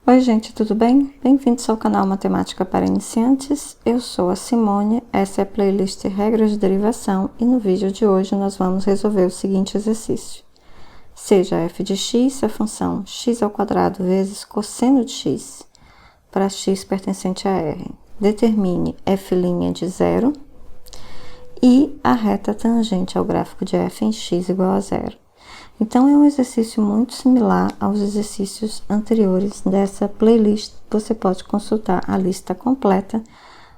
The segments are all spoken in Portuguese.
Oi gente, tudo bem? Bem-vindos ao canal Matemática para Iniciantes. Eu sou a Simone, essa é a playlist Regras de Derivação e no vídeo de hoje nós vamos resolver o seguinte exercício. Seja f de x a função x² vezes cosseno de x para x pertencente a R. Determine f' de 0 e a reta tangente ao gráfico de f em x igual a 0. Então, é um exercício muito similar aos exercícios anteriores dessa playlist. Você pode consultar a lista completa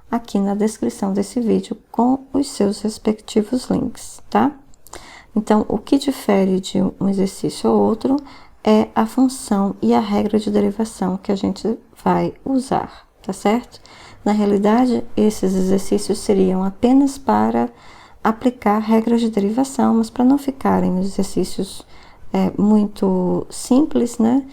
aqui na descrição desse vídeo com os seus respectivos links, tá? Então, o que difere de um exercício ou outro é a função e a regra de derivação que a gente vai usar, tá certo? Na realidade, esses exercícios seriam apenas para aplicar regras de derivação, mas para não ficarem exercícios muito simples, né?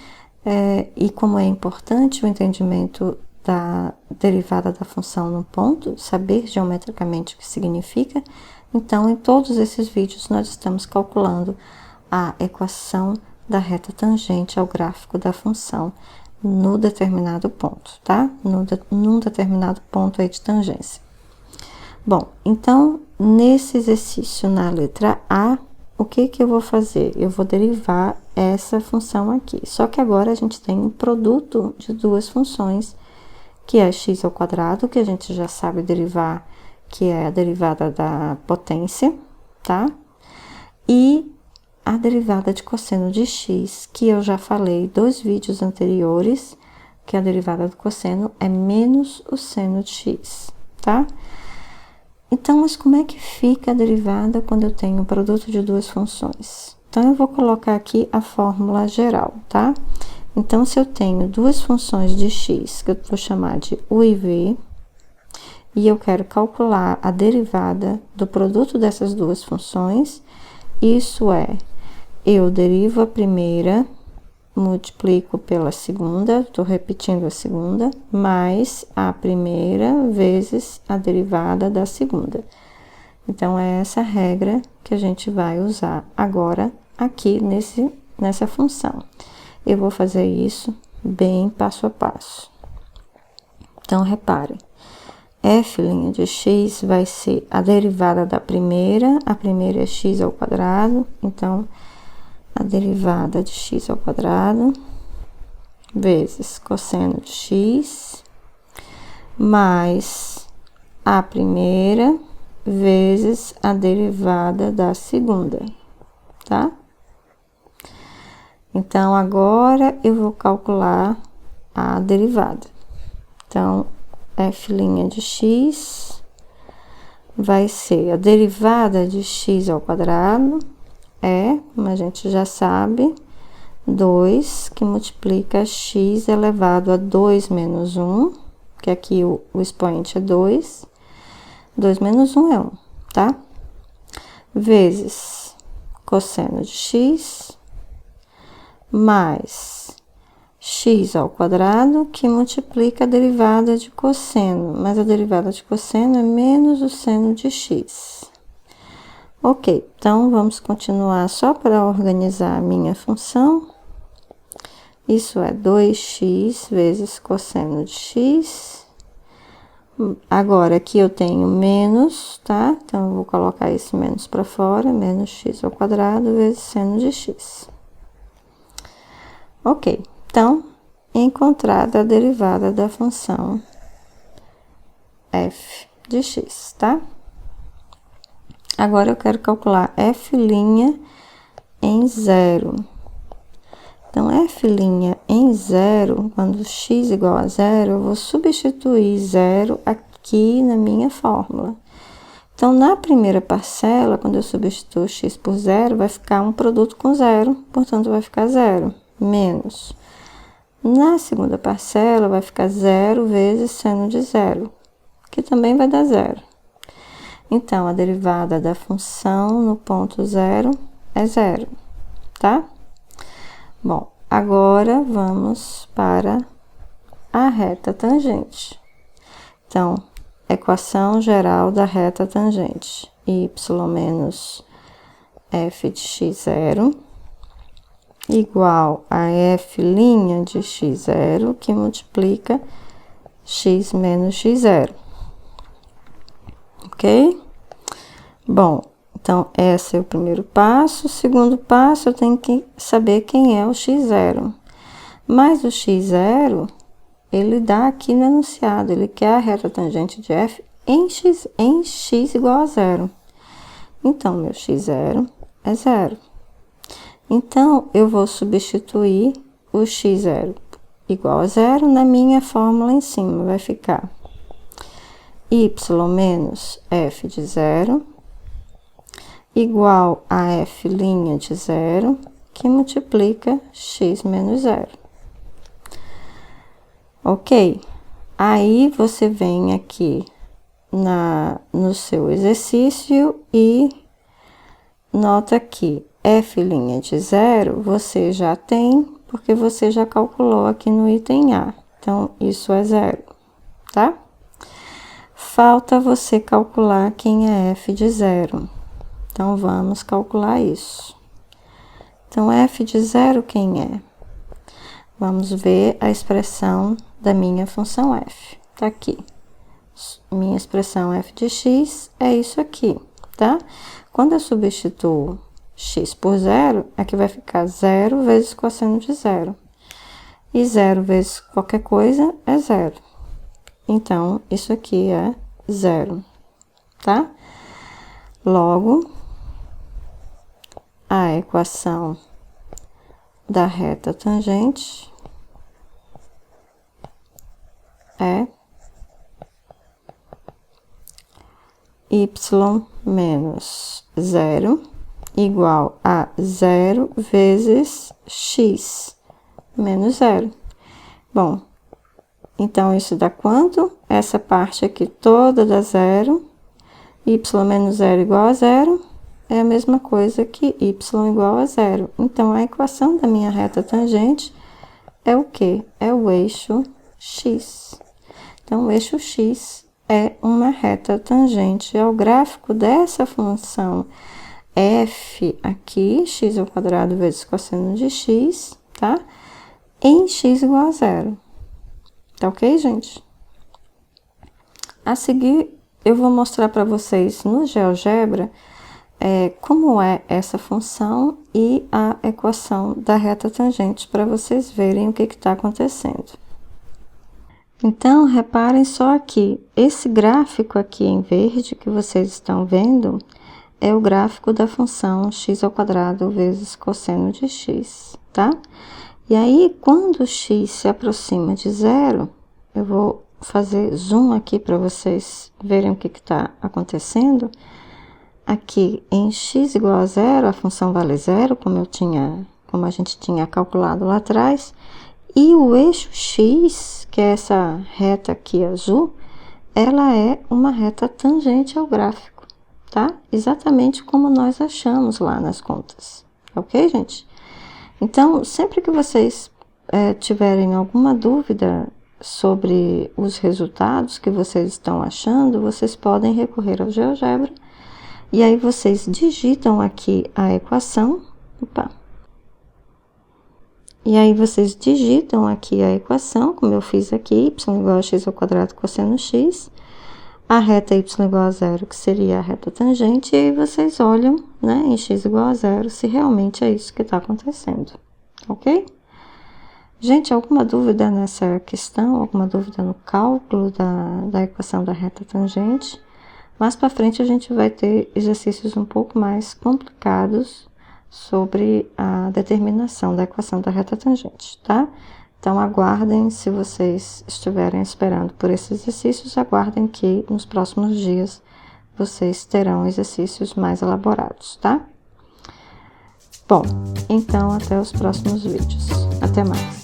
E como é importante o entendimento da derivada da função no ponto, saber geometricamente o que significa, então em todos esses vídeos nós estamos calculando a equação da reta tangente ao gráfico da função no determinado ponto, tá? Num determinado ponto aí de tangência. Bom, então, nesse exercício na letra A, o que eu vou fazer? Eu vou derivar essa função aqui. Só que agora a gente tem um produto de duas funções, que é x², que a gente já sabe derivar, que é a derivada da potência, tá? E a derivada de cosseno de x, que eu já falei 2 vídeos anteriores, que a derivada do cosseno é menos o seno de x, tá? Então, mas como é que fica a derivada quando eu tenho um produto de duas funções? Então, eu vou colocar aqui a fórmula geral, tá? Então, se eu tenho duas funções de x, que eu vou chamar de u e v, e eu quero calcular a derivada do produto dessas duas funções, isso é, eu derivo a primeira, multiplico pela segunda, estou repetindo a segunda, mais a primeira vezes a derivada da segunda. Então, é essa regra que a gente vai usar agora aqui nessa função. Eu vou fazer isso bem passo a passo. Então, repare, f' de x vai ser a derivada da primeira, a primeira é x², então, a derivada de x² vezes cosseno de x mais a primeira vezes a derivada da segunda, tá? Então, agora eu vou calcular a derivada. Então, f' de x vai ser a derivada de x², como a gente já sabe, 2 que multiplica x elevado a 2 menos 1, que aqui o expoente é 2. 2 menos 1 é 1, tá? Vezes cosseno de x, mais x², que multiplica a derivada de cosseno, mas a derivada de cosseno é menos o seno de x. Ok, então, vamos continuar só para organizar a minha função. Isso é 2x vezes cosseno de x. Agora, aqui eu tenho menos, tá? Então, eu vou colocar esse menos para fora, menos x² vezes seno de x. Ok, então, encontrada a derivada da função f de x, tá? Agora, eu quero calcular f' em 0. Então, f' em 0, quando x igual a 0, eu vou substituir 0 aqui na minha fórmula. Então, na primeira parcela, quando eu substituo x por 0, vai ficar um produto com 0, portanto, vai ficar 0, menos. Na segunda parcela, vai ficar 0 vezes seno de 0, que também vai dar 0. Então, a derivada da função no ponto 0 é 0, tá? Bom, agora vamos para a reta tangente. Então, equação geral da reta tangente. Y menos f de x0 igual a f' de x0, que multiplica x menos x0. Ok? Bom, então, esse é o primeiro passo. O segundo passo, eu tenho que saber quem é o x0. Mas o x0, ele dá aqui no enunciado, ele quer a reta tangente de f em x igual a 0. Então, meu x0 é 0. Então, eu vou substituir o x0 igual a 0 na minha fórmula em cima. Vai ficar y menos f de 0 igual a f' de 0, que multiplica x menos 0. Ok? Aí, você vem aqui no seu exercício e nota que f' de 0 você já tem, porque você já calculou aqui no item A. Então, isso é 0, tá? Falta você calcular quem é f de 0. Então, vamos calcular isso. Então, f de 0 quem é? Vamos ver a expressão da minha função f. Tá aqui. Minha expressão f de x é isso aqui, tá? Quando eu substituo x por 0, aqui vai ficar 0 vezes cosseno de 0. E 0 vezes qualquer coisa é 0. Então, isso aqui é 0, tá? Logo, a equação da reta tangente é y menos 0 igual a 0 vezes x menos 0. Bom, então, isso dá quanto? Essa parte aqui toda dá 0. Y menos 0 igual a 0 é a mesma coisa que y igual a 0. Então, a equação da minha reta tangente é o quê? É o eixo x. Então, o eixo x é uma reta tangente ao gráfico dessa função f aqui, x ao quadrado vezes cosseno de x, tá? Em x igual a 0. Tá ok, gente? A seguir, eu vou mostrar para vocês no GeoGebra como é essa função e a equação da reta tangente, para vocês verem o que está acontecendo. Então, reparem só aqui, esse gráfico aqui em verde que vocês estão vendo é o gráfico da função x ao quadrado vezes cosseno de x, tá? E aí, quando x se aproxima de 0, eu vou fazer zoom aqui para vocês verem o que está acontecendo. Aqui em x igual a 0, a função vale 0, como a gente tinha calculado lá atrás. E o eixo x, que é essa reta aqui azul, ela é uma reta tangente ao gráfico, tá? Exatamente como nós achamos lá nas contas, ok, gente? Então, sempre que vocês tiverem alguma dúvida sobre os resultados que vocês estão achando, vocês podem recorrer ao GeoGebra. E aí, vocês digitam aqui a equação. E aí, vocês digitam aqui a equação, como eu fiz aqui, y igual a x ao quadrado cosseno x. A reta y igual a 0, que seria a reta tangente, e aí vocês olham, né, em x igual a 0, se realmente é isso que está acontecendo, ok? Gente, alguma dúvida nessa questão? Alguma dúvida no cálculo da equação da reta tangente? Mais para frente a gente vai ter exercícios um pouco mais complicados sobre a determinação da equação da reta tangente, tá? Então, aguardem, se vocês estiverem esperando por esses exercícios, aguardem que nos próximos dias vocês terão exercícios mais elaborados, tá? Bom, então até os próximos vídeos. Até mais!